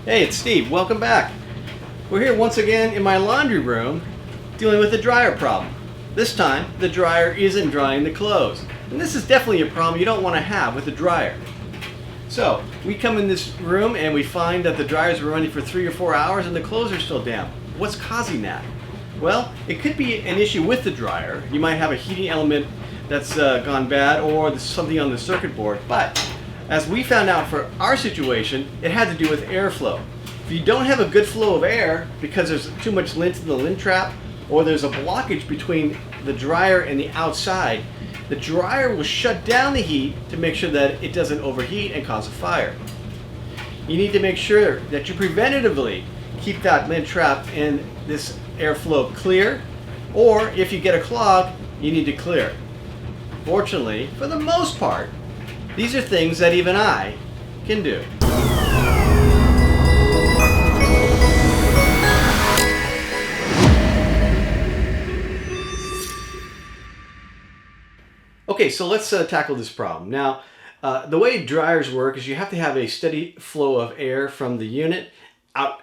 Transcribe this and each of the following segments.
Hey, it's Steve. Welcome back. We're here once again in my laundry room dealing with the dryer problem. This time, the dryer isn't drying the clothes. And this is definitely a problem you don't want to have with the dryer. So, we come in this room and we find that the dryers are running for 3 or 4 hours and the clothes are still damp. What's causing that? Well, it could be an issue with the dryer. You might have a heating element that's gone bad, or there's something on the circuit board. But as we found out for our situation, it had to do with airflow. If you don't have a good flow of air because there's too much lint in the lint trap, or there's a blockage between the dryer and the outside, the dryer will shut down the heat to make sure that it doesn't overheat and cause a fire. You need to make sure that you preventatively keep that lint trap and this airflow clear, or if you get a clog, you need to clear. Fortunately, for the most part, these are things that even I can do. Okay, so let's tackle this problem. Now, the way dryers work is you have to have a steady flow of air from the unit out.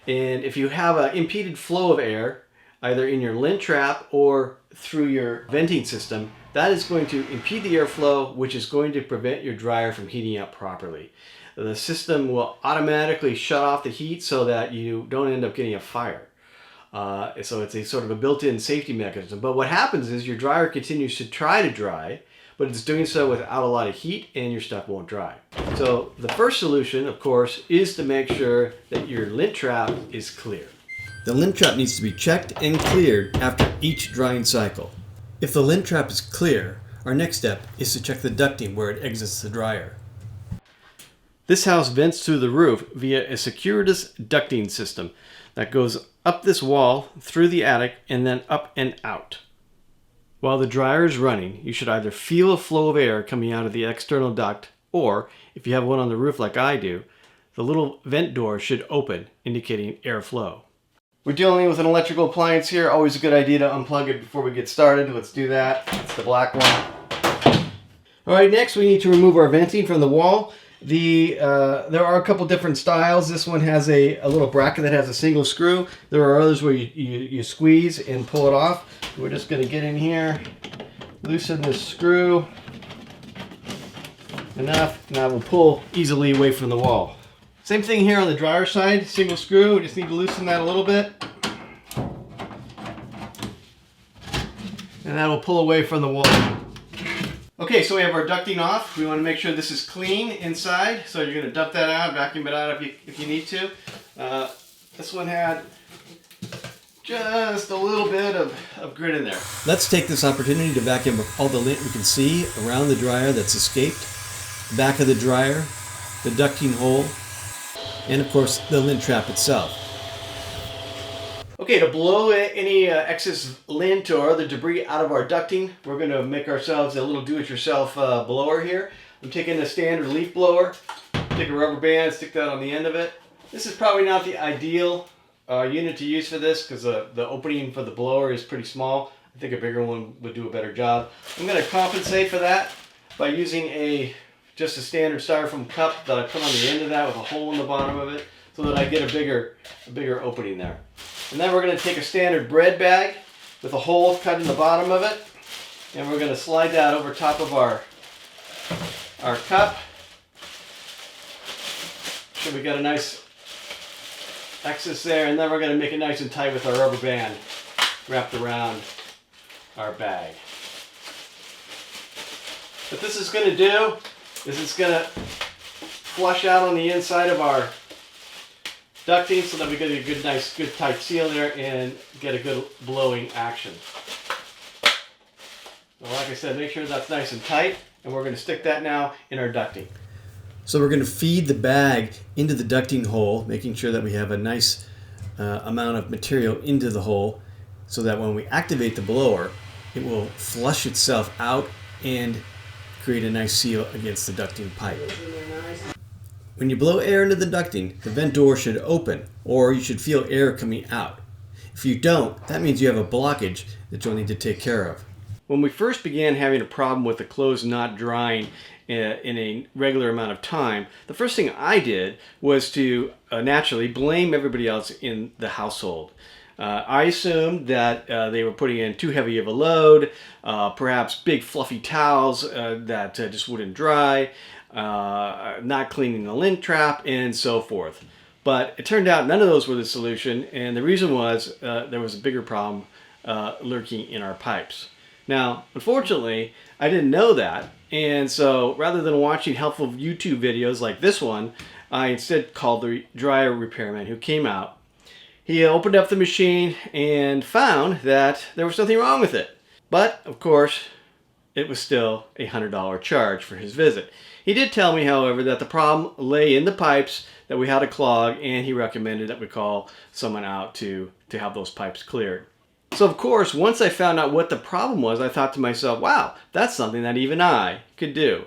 And if you have an impeded flow of air, either in your lint trap or through your venting system, that is going to impede the airflow, which is going to prevent your dryer from heating up properly. The system will automatically shut off the heat so that you don't end up getting a fire. So it's a sort of a built-in safety mechanism. But what happens is your dryer continues to try to dry, but it's doing so without a lot of heat and your stuff won't dry. So the first solution, of course, is to make sure that your lint trap is clear. The lint trap needs to be checked and cleared after each drying cycle. If the lint trap is clear, our next step is to check the ducting where it exits the dryer. This house vents through the roof via a circuitous ducting system that goes up this wall, through the attic, and then up and out. While the dryer is running, you should either feel a flow of air coming out of the external duct, or, if you have one on the roof like I do, the little vent door should open, indicating airflow. We're dealing with an electrical appliance here. Always a good idea to unplug it before we get started. Let's do that. It's the black one. Alright, next we need to remove our venting from the wall. There are a couple different styles. This one has a little bracket that has a single screw. There are others where you squeeze and pull it off. We're just going to get in here, loosen this screw enough, and that will pull easily away from the wall. Same thing here on the dryer side, single screw. We just need to loosen that a little bit. And that will pull away from the wall. Okay, so we have our ducting off. We want to make sure this is clean inside. So you're going to dump that out, vacuum it out if you need to. This one had just a little bit of grit in there. Let's take this opportunity to vacuum up all the lint we can see around the dryer that's escaped, the back of the dryer, the ducting hole, and of course the lint trap itself. Okay, to blow any excess lint or other debris out of our ducting, we're going to make ourselves a little do-it-yourself blower here. I'm taking a standard leaf blower, take a rubber band, stick that on the end of it. This is probably not the ideal unit to use for this because the opening for the blower is pretty small. I think a bigger one would do a better job. I'm going to compensate for that by using just a standard styrofoam cup that I put on the end of that with a hole in the bottom of it so that I get a bigger opening there. And then we're going to take a standard bread bag with a hole cut in the bottom of it, and we're going to slide that over top of our cup. So we got a nice excess there, and then we're going to make it nice and tight with our rubber band wrapped around our bag. What this is going to do is it's going to flush out on the inside of our ducting so that we get a good tight seal there and get a good blowing action. Well, like I said, make sure that's nice and tight, and we're going to stick that now in our ducting. So we're going to feed the bag into the ducting hole, making sure that we have a nice amount of material into the hole so that when we activate the blower, it will flush itself out and create a nice seal against the ducting pipe. When you blow air into the ducting, the vent door should open, or you should feel air coming out. If you don't, that means you have a blockage that you'll need to take care of. when we first began having a problem with the clothes not drying in a regular amount of time, the first thing I did was to naturally blame everybody else in the household. I assumed that they were putting in too heavy of a load, perhaps big fluffy towels that just wouldn't dry, not cleaning the lint trap, and so forth. But it turned out none of those were the solution, and the reason was there was a bigger problem lurking in our pipes. Now, unfortunately, I didn't know that, and so rather than watching helpful YouTube videos like this one, I instead called the dryer repairman who came out. He opened up the machine and found that there was nothing wrong with it. But, of course, it was still a $100 charge for his visit. He did tell me, however, that the problem lay in the pipes, that we had a clog, and he recommended that we call someone out to have those pipes cleared. So, of course, once I found out what the problem was, I thought to myself, wow, that's something that even I could do.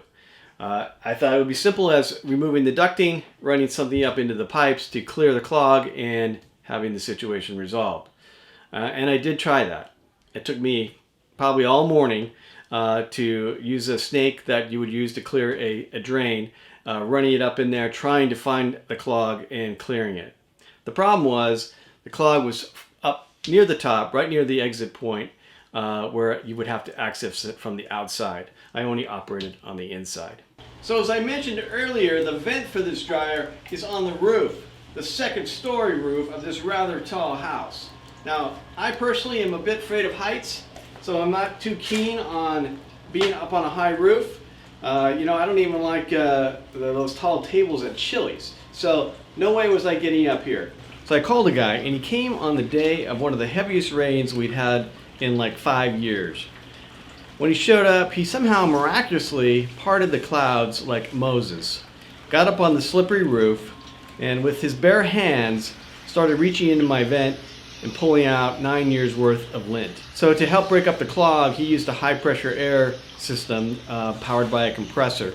I thought it would be simple as removing the ducting, running something up into the pipes to clear the clog, and having the situation resolved. And I did try that. It took me probably all morning to use a snake that you would use to clear a drain, running it up in there, trying to find the clog and clearing it. The problem was the clog was up near the top, right near the exit point, where you would have to access it from the outside. I only operated on the inside. So as I mentioned earlier, the vent for this dryer is on the roof, the second story roof of this rather tall house. Now, I personally am a bit afraid of heights, so I'm not too keen on being up on a high roof. I don't even like those tall tables at Chili's. So no way was I getting up here. So I called a guy, and he came on the day of one of the heaviest rains we'd had in like 5 years. When he showed up, he somehow miraculously parted the clouds like Moses, got up on the slippery roof, and with his bare hands started reaching into my vent and pulling out 9 years worth of lint. So to help break up the clog, he used a high pressure air system powered by a compressor,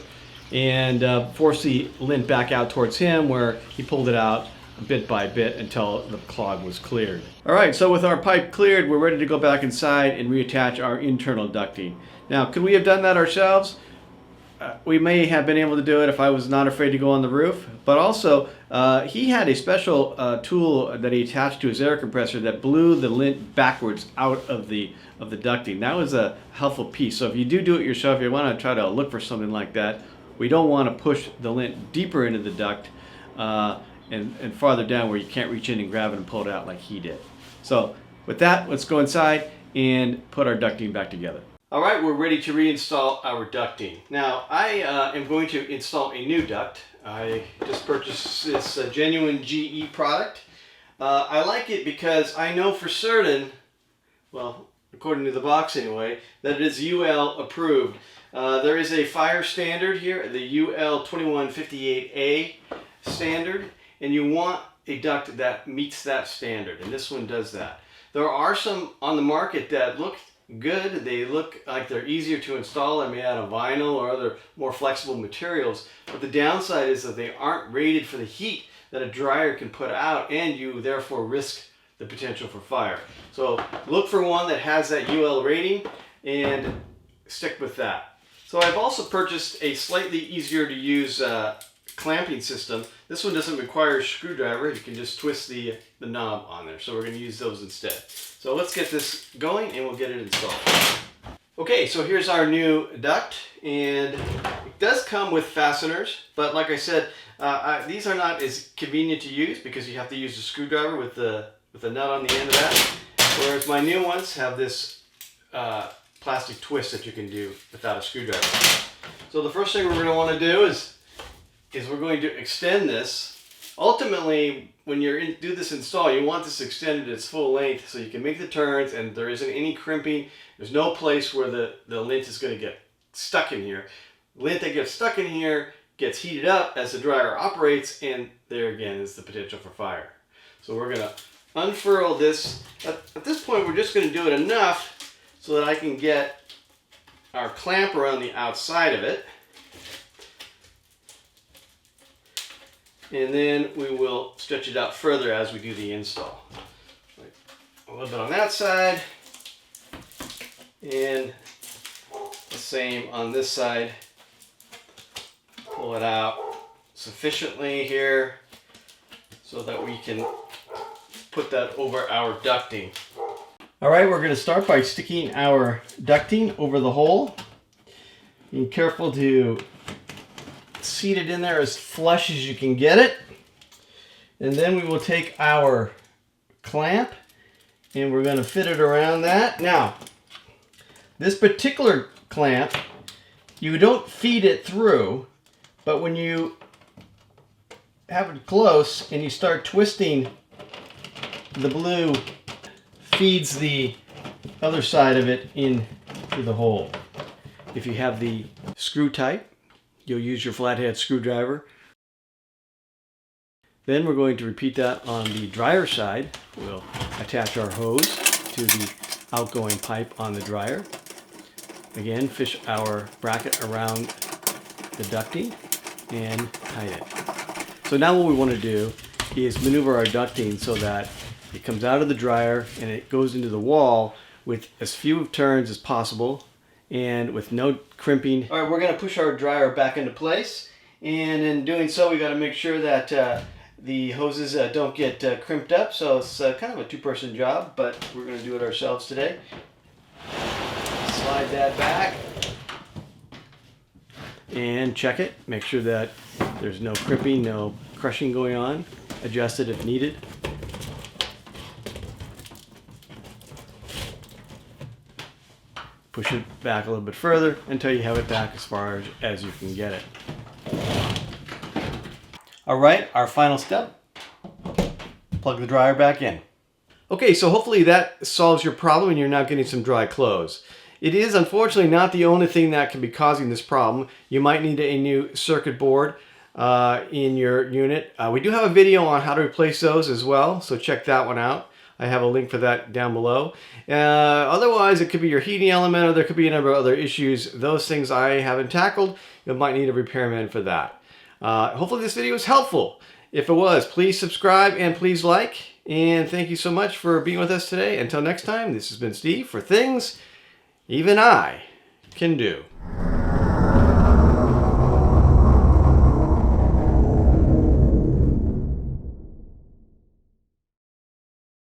and forced the lint back out towards him, where he pulled it out bit by bit until the clog was cleared. Alright, so with our pipe cleared, we're ready to go back inside and reattach our internal ducting. Now, could we have done that ourselves? We may have been able to do it if I was not afraid to go on the roof, but also he had a special tool that he attached to his air compressor that blew the lint backwards out of the ducting. That was a helpful piece. So if you do it yourself, you want to try to look for something like that. We don't want to push the lint deeper into the duct and farther down where you can't reach in and grab it and pull it out like he did. So with that, let's go inside and put our ducting back together. All right, we're ready to reinstall our ducting. Now, I am going to install a new duct. I just purchased this genuine GE product. I like it because I know for certain, well, according to the box anyway, that it is UL approved. There is a fire standard here, the UL 2158A standard, and you want a duct that meets that standard, and this one does that. There are some on the market that look good. They look like they're easier to install. They're made out of vinyl or other more flexible materials, but the downside is that they aren't rated for the heat that a dryer can put out, and you therefore risk the potential for fire. So look for one that has that UL rating and stick with that. So I've also purchased a slightly easier to use clamping system. This one doesn't require a screwdriver. You can just twist the knob on there. So we're going to use those instead. So let's get this going and we'll get it installed. Okay, so here's our new duct, and it does come with fasteners, but like I said, these are not as convenient to use because you have to use a screwdriver with the nut on the end of that, whereas my new ones have this plastic twist that you can do without a screwdriver. So the first thing we're going to want to do is we're going to extend this. Ultimately, when you do this install, you want this extended its full length so you can make the turns and there isn't any crimping. There's no place where the lint is going to get stuck in here. Lint that gets stuck in here gets heated up as the dryer operates, and there again is the potential for fire. So we're going to unfurl this. At this point, we're just going to do it enough so that I can get our clamp around the outside of it. And then we will stretch it out further as we do the install. A little bit on that side and The same on this side. Pull it out sufficiently here so that we can put that over our ducting. All right, we're going to start by sticking our ducting over the hole. Be careful to seat it in there as flush as you can get it. And then we will take our clamp and we're going to fit it around that. Now, this particular clamp, you don't feed it through, but when you have it close and you start twisting, the blue feeds the other side of it into the hole. If you have the screw type, you'll use your flathead screwdriver. Then we're going to repeat that on the dryer side. We'll attach our hose to the outgoing pipe on the dryer. Again, fish our bracket around the ducting and tighten it. So now what we want to do is maneuver our ducting so that it comes out of the dryer and it goes into the wall with as few turns as possible and with no crimping. All right, we're going to push our dryer back into place, and in doing so we got to make sure that the hoses don't get crimped up, so it's kind of a two-person job, but we're going to do it ourselves today. Slide that back and check it. Make sure that there's no crimping, no crushing going on. Adjust it if needed. Push it back a little bit further until you have it back as far as you can get it. All right, our final step, plug the dryer back in. Okay, so hopefully that solves your problem and you're now getting some dry clothes. It is unfortunately not the only thing that can be causing this problem. You might need a new circuit board in your unit. We do have a video on how to replace those as well, so check that one out. I have a link for that down below. Otherwise, it could be your heating element, or there could be a number of other issues. Those things I haven't tackled. You might need a repairman for that. Hopefully this video was helpful. If it was, please subscribe and please like. And thank you so much for being with us today. Until next time, this has been Steve for Things Even I Can Do.